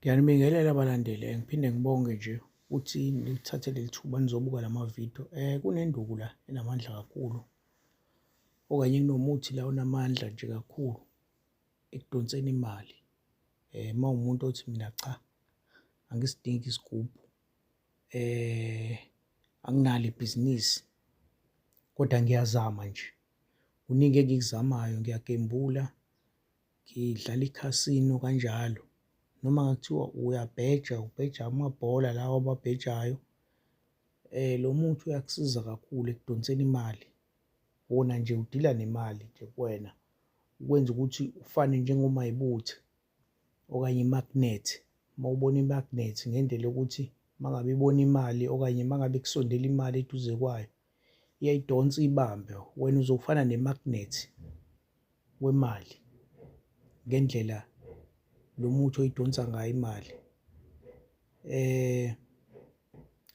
Ngiyanibingelela abalandeli, ngiphinde ngibonge nje ukuthi nilithathe leli thuba nizobuka lamavidiyo. Kunenduku la enamandla kakhulu, okanye kunomuthi la onamandla nje kakhulu ekudonseni imali. Uma umuntu othi mina cha, angisidingi isigubhu, anginalo ibhizinisi, kodwa ngiyazama nje. Kuningi engikuzamayo, ngiyagembula, ngidlala ikhasino kanjalo. Noma kungathiwa uyabheja, ubheja amabhola lawa ababhejayo. Lo muthi uyakusiza kakhulu ekudonseni imali. Wona nje udila nemali nje kuwena, ukwenza ukuthi ufane njengomayibutha okanye imagnethi. Uma ubona imagnethi ngendlela yokuthi uma ngabe ibona imali okanye uma ngabe kusondela imali eduze kwayo, iyayidonsa iyibambe. Wena uzofana nemagnethi wemali ngendlela lo muthi oyidonsa ngayo imali.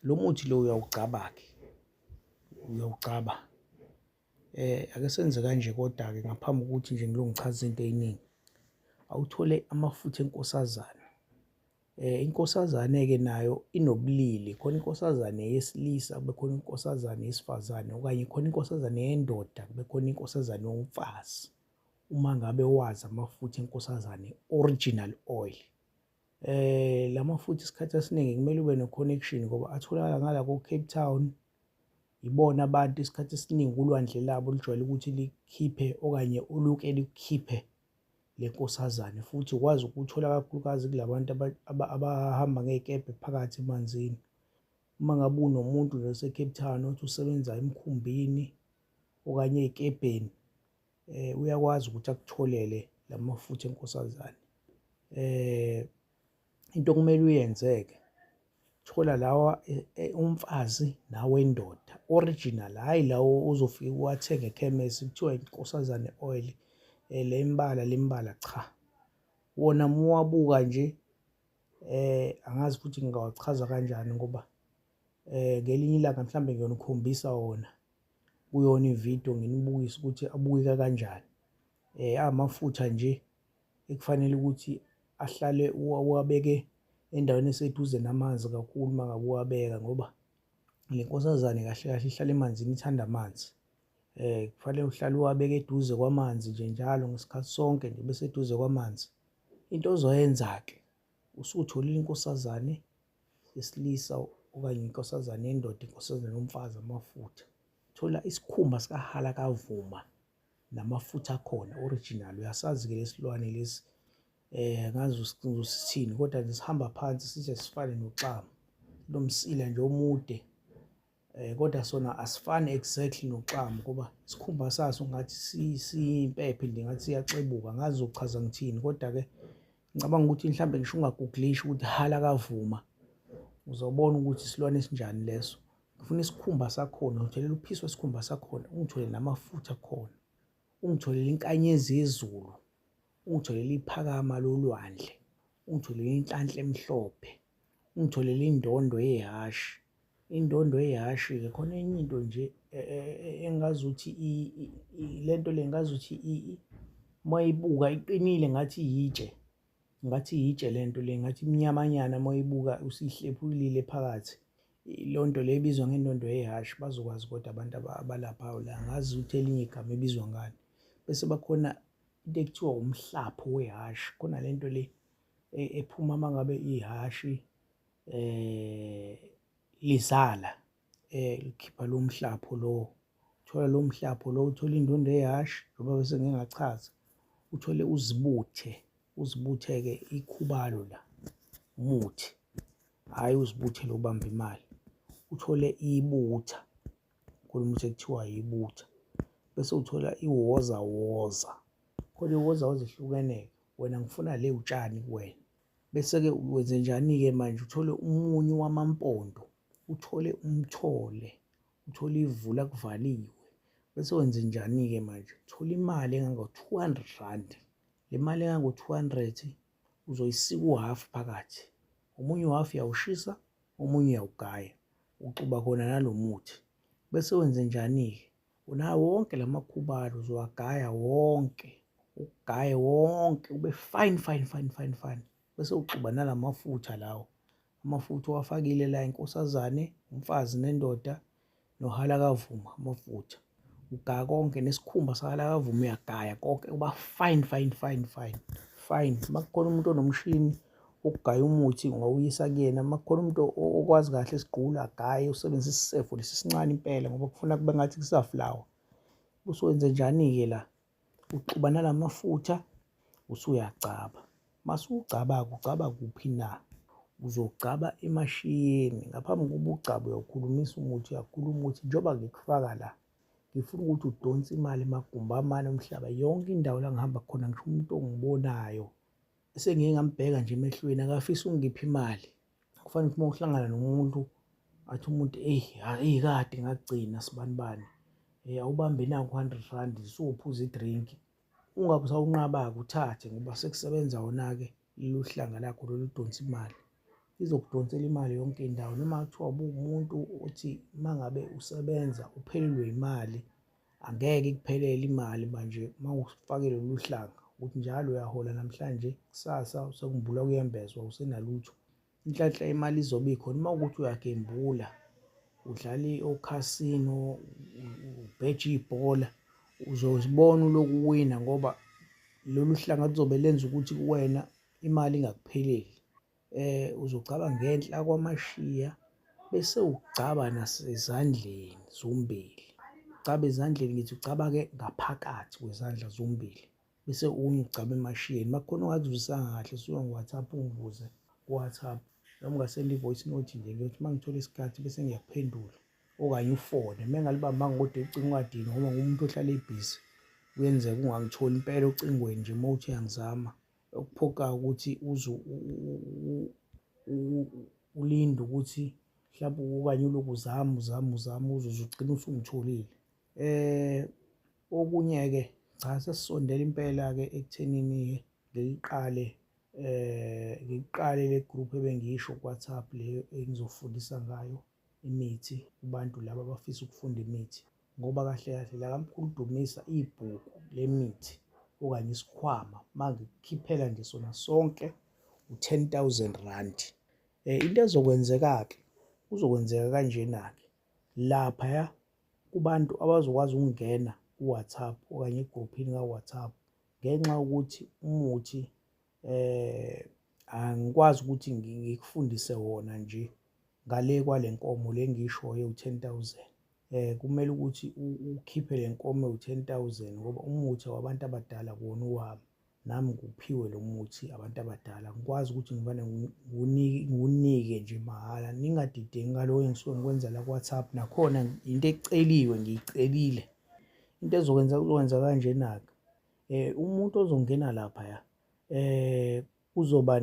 Lo muthi lo uyawugcaba-ke, uyawugcaba. Ake senze kanje kodwa-ke ngaphambi kokuthi nje ngilo ngichaza izinto ey'ningi. Awuthole amafutha enkosazane. Inkosazane-ke nayo inobulili, khona inkosazane yesilisa, kube khona inkosazane yesifazane, okanye khona inkosazane yendoda, kube khona inkosazane yomfazi. Uma ngabe wazi amafutha enkosazane, original oil. La mafutha isikhathi esiningi kumele ube ne-connection ngoba atholakala ngala ko-Cape Town. Ibona abantu isikhathi esiningi ulwandle labo lujwayele ukuthi likhiphe okanye uluke likhiphe le nkosazane, futhi ukwazi ukuthola kakhulukazi kula bantu abahamba ngey'kebhe phakathi emanzini. Uma ngabe unomuntu nje ose-Cape Town othi usebenza emkhumbini okanye ey'kebheni, uyakwazi ukuthi akutholele la mafutha enkosazane. Into okumele uyenze-ke, thola lawa umfazi nawendoda, original, hhayi lawo uzofika uwathenge ekhemesi kuthiwa inkosazane oil, le mbala cha. Wona uma uwabuka nje, angazi futhi ngingawachaza kanjani ngoba ngelinye ilanga mhlawumbe ngiyonikhombisa wona kuyona ividiyo, nginibukise ukuthi abukeka kanjani. Amafutha nje ekufanele ukuthi ahlale uwabeke endaweni eseduze namanzi kakhulu uma ngabe uwabeka, ngoba le nkosazane kahle kahle ihlala emanzini, ithanda amanzi. Kufanele uhlale uwabeke eduze kwamanzi nje njalo ngesikhathi sonke nje bese eduze kwamanzi. Into ozoyenza-ke, usutholile inkosazane yesilisa okanye inkosazane yendoda, inkosazane yomfazi, amafutha. Thola isikhumba sikahalakavuma namafutha akhona original. Uyasazi-ke lesilwane lesi, angazi uzosithini kodwa nje sihamba phansi size sifane nogxamu, sinomsila nje omude, kodwa sona asifani exactly nogxamu ngoba isikhumba saso ngathi siyimpepho nje, ngathi siyaxebuka. Angazi uzochaza ngithini, kodwa-ke ngicabanga ukuthi mhlawumbe ngisho ungagugulisha ukuthi halakavuma, uzobona ukuthi isilwane esinjani leso. Ngifuna isikhumba sakhona, ngitholele uphisi wesikhumba sakhona, ungitholele namafutha akhona, ungitholele inkanyezi yezulu, ungitholele iphakama lolwandle, ungitholele inhlanhla emhlophe, ungitholele indondo yehhashi. Indondo yehhashi-ke khona enye into nje engazuthi lento le ngazuthi uma uyibuka iqinile ngathi yitshe, ngathi yitshe lento le, ngathi imnyamanyana uma uyibuka usihlephulile phakathi. Lonto le ebizwa ngendondo yehhashi, bazokwazi kodwa abantu abalaphayo la, angazi ukuthi elinye igama ebizwa ngani. Bese bakhona into ekuthiwa umhlapho wehhashi, khona lento le ephuma uma ngabe ihhashi lizala, likhipha lo mhlapho lo. Uthola lo mhlapho lo, uthole indondo yehhashi njengoba bese ngingachaza, uthole uzibuthe, uzibuthe-ke ikhubalo la, umuthi, hhayi uzibuthe lo ubamba imali. Uthole ibutha, khona umuthi ekuthiwa ibutha. Bese uthola iwozawoza, khona iwozawoza ehlukene-ke, wena ngifuna le utshani kuwena. Bese-ke wenze njani-ke manje? Uthole umunyu wamampondo, uthole umthole, uthole ivula akuvaliwe. Bese wenze njani-ke manje? Uthola imali engango-R200. Le mali engango-200 uzoyisika u-half phakathi, omunye u-half uyawushisa, omunye uyawugaya, uxuba khona nalo muthi. Bese wenze njani-ke? Unawo wonke la makhubalo uzowagaya wonke, ugaye wonke ube fine fine fine fine fine. bese uxuba nalamafutha lawo. Amafutha owafakile la inkosazane, umfazi nendoda nohalakavuma amafutha. Ugaya konke nesikhumba sahalakavuma uyagaya konke kuba fine. Uma kukhona umuntu onomshini wokugaya umuthi ungawuyisa kuyena. Uma kukhona umuntu okwazi kahle isigqula agaye usebenzise isisefo lesi esincane impela ngoba kufuna kube ngathi kusaflawa. Usuwenze njani-ke la? Uxuba nalamafutha usuyagcaba. Masuwugcaba-ke ugcaba kuphi na? Uzogcaba emashiyeni. Ngaphambi kokuba ugcabe uyawukhulumisa umuthi, uyakhuluma ukuthi njengoba ngikufaka la, ngifuna ukuthi udonse imali emagumbi amane omhlaba, yonke indawo la ngihamba khona ngisho umuntu ongibonayo esengike ngambheka nje emehlweni akafisa ukungipha imali. Kufanele ukuthi uma uhlangana nomuntu athi umuntu kade ngagcina sibanibani, awubambe naku 100 rand usuphuza idrinki, ungabe usawunqaba-ke uthathe ngoba sekusebenza wona-ke lolu hlanga lakho lolu donsa imali. Izokudonsela imali yonke indawo. Noma kuthiwa umuntu uthi uma ngabe usebenza uphelelwe imali, angeke ikuphelele imali manje uma ufake lolu hlanga ukuthi njalo uyahola namhlanje, kusasa sekuvulwa kuyembezwa awusenalutho. Inhlanhla imali izobe ikhona. Uma ukuthi uyagembula, udlale okhasino, ubheje ibhola, uzozibona ulokhu uwina ngoba lolu hlanga lizobe lenza ukuthi kuwena imali ingakupheleli. Uzogcaba ngenhla kwamashiya bese ugcaba nasezandleni zombili. Ugcaba ezandleni ngithi ugcaba-ke ngaphakathi kwezandla zombili bese ugcaba emashiyeni. Uma kukhona ongakuzwisisanga kahle suka ngo-WhatsApp ungibuze ku-WhatsApp noma ungasenda i-voice note nje ngiyothi uma ngithola isikhathi bese ngiyakuphendula okanye ufone. Uma engalibambanga kodwa ucingo ungadini ngoba ngumuntu ohlala ebhizi, kuyenzeka ungangitholi impela ocingweni nje uma uthi uyangizama. Okuphoqayo ukuthi uze ulinde ukuthi mhlawumbe okanye ulokhu uzama uze ugcine usungitholile. Okunye-ke cha sesisondele impela-ke ekuthenini ngiliqale le group ebengisho ku-WhatsApp le engizofundisa ngayo imithi kubantu laba abafisa ukufunda imithi ngoba kahle kahle la kaMkhulu Dumisa ibhuku lemithi okanye isikhwama uma ngikukhiphela nje sona sonke u-10,000 rand. Into ezokwenzeka-ke kuzokwenzeka kanjena-ke laphaya kubantu abazokwazi ukungena ku-WhatsApp okanye egruphini ka-WhatsApp ngenxa yokuthi umuthi angikwazi ukuthi ngikufundise wona nje ngale kwale nkomo le engiyishoyo u-10,000. Kumele ukuthi ukhiphe le nkomo ewu-10,000 ngoba umuthi wabantu abadala kuwona owami, nami nguphiwe lo muthi abantu abadala. Ngikwazi ukuthi ngivane ngiwunike nje mahhala, ningadideki ngaloko engisuke ngikwenza la ku-WhatsApp. Nakhona into eceliwe ngiyicelile. Into kuzokwenza kanjena-ke, umuntu ozongena laphaya uzoba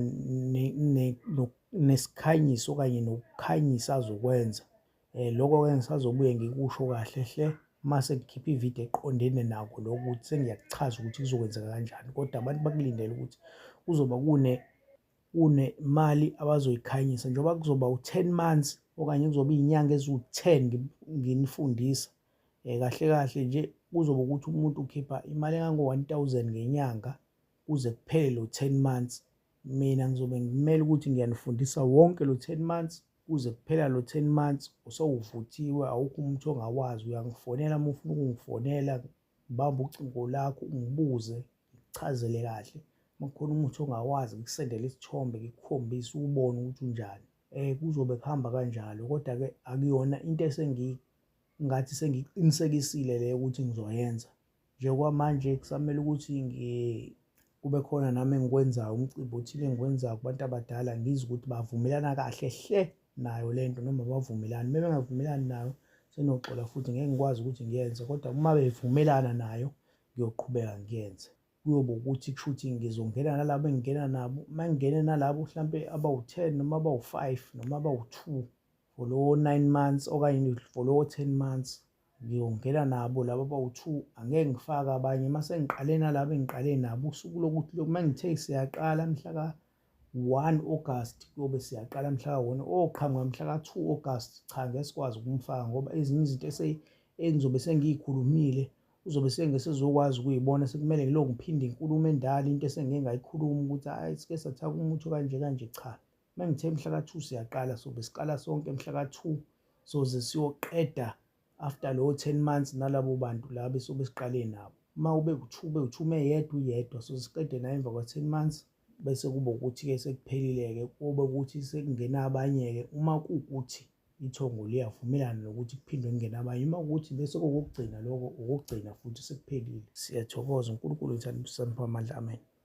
nesikhanyiso okanye nokukhanyisa azokwenza. Lokho-ke ngisazobuye ngikusho kahle hle mase ngikhipha ividiyo eqondene nakho lokho ukuthi sengiyakuchaza ukuthi kuzokwenzeka kanjani. Kodwa abantu bakulindele ukuthi kuzoba kunemali abazoyikhanyisa njengoba kuzoba u-10 months okanye kuzoba iy'nyanga eziwu-10 nginifundisa. Kahle kahle nje kuzoba ukuthi umuntu ukhipha imali engango-1,000 ngenyanga kuze kuphele lo 10 months. Mina ngizobe ngimele ukuthi ngiyanifundisa wonke lo 10 months kuze kuphela lo 10 months usewuvuthiwe, awukho umuntu ongawazi. Uyangifonela uma ufuna ukungifonela, ngibambe ucingo lakho ungibuze, ngikuchazele kahle. Uma kukhona umuthi ongawazi ngikusendele isithombe ngikukhombise ubone ukuthi unjani. Kuzobe kuhamba kanjalo kodwa-ke akuyona into ngathi sengiqinisekisile leyo ukuthi ngizoyenza. Njengokwamanje kusamele ukuthi kube khona nami engikwenzayo, umcimbi othile engikwenzayo kubantu abadala ngizwe ukuthi bavumelana kahle hle nayo lento noma bavumelani. Uma bengavumelani nayo senoxola futhi ngeke ngikwazi ukuthi ngiyenze, kodwa uma bevumelana nayo ngiyoqhubeka ngiyenze. Kuyobe ukuthi kusho ukuthi ngizongena nalabo engingena nabo. Uma ngingene nalabo mhlampe abawu-10 noma abawu-5 noma abawu-2 for lowo 9 months okanye for lowo 10 months ngiyongena nabo laba abawu-2. Angeke ngifake abanye mase ngiqale nalabo engiqale nabo. Usuku lokuthi uma ngithe siyaqala mhla ka-1 August kuyobe siyaqala mhla ka-1 oqhamuka mhla ka-2 August cha ngeke sikwazi ukumfaka ngoba ezinye izinto engizobe sengiyikhulumile uzobe sengesezokwazi ukuyibona, sekumele ngiloko ngiphinde nginkulumo endala into esengike ngayikhuluma ukuthi hhayi sike sathatha umuthi kanje kanje, cha. Uma ngithe mhlaka 2 siyaqala, sobe siqala sonke mhlaka 2 soze siyoqeda after lowo 10 months nalabo bantu laba esobe siqale nabo. Uma ube u-2 meyedwa uyedwa soze siqede naye emva kwa-10 months bese kuba ukuthi-ke sekuphelile-ke kube ukuthi sekungena abanye-ke uma kuwukuthi ithongo liyavumelana nokuthi kuphindwe kungena abanye. Uma kuwukuthi bese kokugcina lokho, okugcina futhi sekuphelile. Siyathokoza, uNkulunkulu ethanda ukusipha amandla, amen.